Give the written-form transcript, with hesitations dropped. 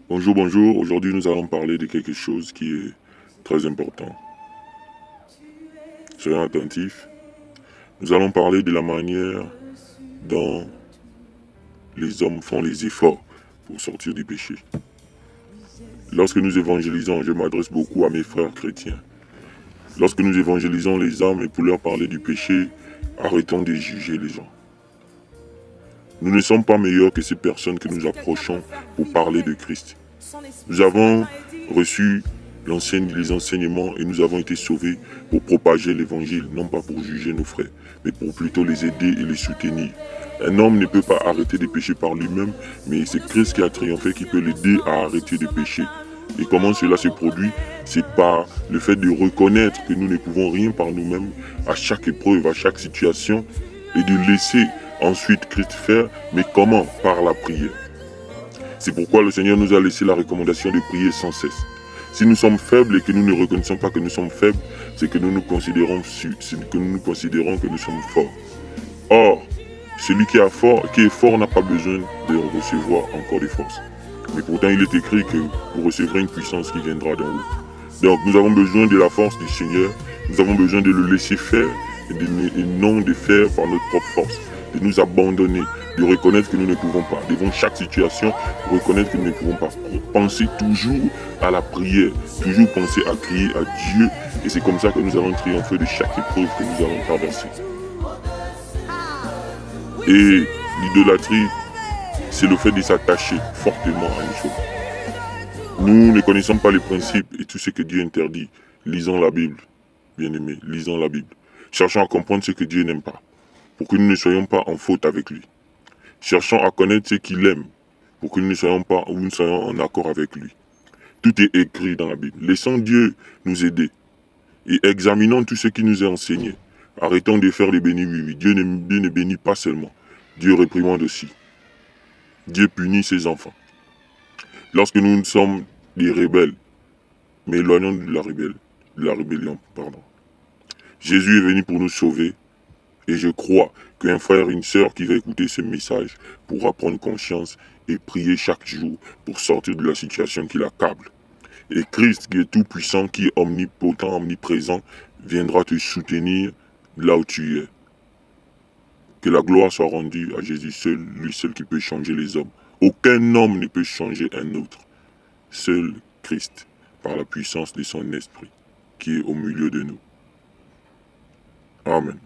Bonjour, bonjour. Aujourd'hui, nous allons parler de quelque chose qui est très important. Soyons attentifs. Nous allons parler de la manière dont les hommes font les efforts pour sortir du péché. Lorsque nous évangélisons, je m'adresse beaucoup à mes frères chrétiens. Lorsque nous évangélisons les hommes et pour leur parler du péché, arrêtons de juger les gens. Nous ne sommes pas meilleurs que ces personnes que nous approchons pour parler de Christ. Nous avons reçu les enseignements et nous avons été sauvés pour propager l'évangile, non pas pour juger nos frères, mais pour plutôt les aider et les soutenir. Un homme ne peut pas arrêter de pécher par lui-même, mais c'est Christ qui a triomphé qui peut l'aider à arrêter de pécher. Et comment cela se produit? C'est par le fait de reconnaître que nous ne pouvons rien par nous-mêmes à chaque épreuve, à chaque situation, et de laisser ensuite Christ faire, mais comment? Par la prière. C'est pourquoi le Seigneur nous a laissé la recommandation de prier sans cesse. Si nous sommes faibles et que nous ne reconnaissons pas que nous sommes faibles, c'est que nous considérons que nous sommes forts. Or, celui qui est fort n'a pas besoin de recevoir encore des forces. Mais pourtant, il est écrit que vous recevrez une puissance qui viendra d'en haut. Donc, nous avons besoin de la force du Seigneur. Nous avons besoin de le laisser faire et non de faire par notre propre force. De nous abandonner, de reconnaître que nous ne pouvons pas. Devant chaque situation, reconnaître que nous ne pouvons pas. Penser toujours à la prière, toujours penser à crier à Dieu. Et c'est comme ça que nous allons triompher de chaque épreuve que nous allons traverser. Et l'idolâtrie, c'est le fait de s'attacher fortement à une chose. Nous ne connaissons pas les principes et tout ce que Dieu interdit. Lisons la Bible, bien-aimés, lisons la Bible. Cherchons à comprendre ce que Dieu n'aime pas, pour que nous ne soyons pas en faute avec lui. Cherchons à connaître ce qu'il aime, pour que nous ne soyons pas ou nous soyons en accord avec lui. Tout est écrit dans la Bible. Laissons Dieu nous aider et examinons tout ce qui nous est enseigné. Arrêtons de faire les bénis, oui, oui. Dieu ne bénit pas seulement. Dieu réprimande aussi. Dieu punit ses enfants. Lorsque nous sommes des rebelles, mais éloignons de la rébellion, pardon. Jésus est venu pour nous sauver, et je crois qu'un frère, une sœur qui va écouter ce message pourra prendre conscience et prier chaque jour pour sortir de la situation qui l'accable. Et Christ, qui est tout puissant, qui est omnipotent, omniprésent, viendra te soutenir là où tu es. Que la gloire soit rendue à Jésus seul, lui seul qui peut changer les hommes. Aucun homme ne peut changer un autre. Seul Christ, par la puissance de son esprit, qui est au milieu de nous. Amen.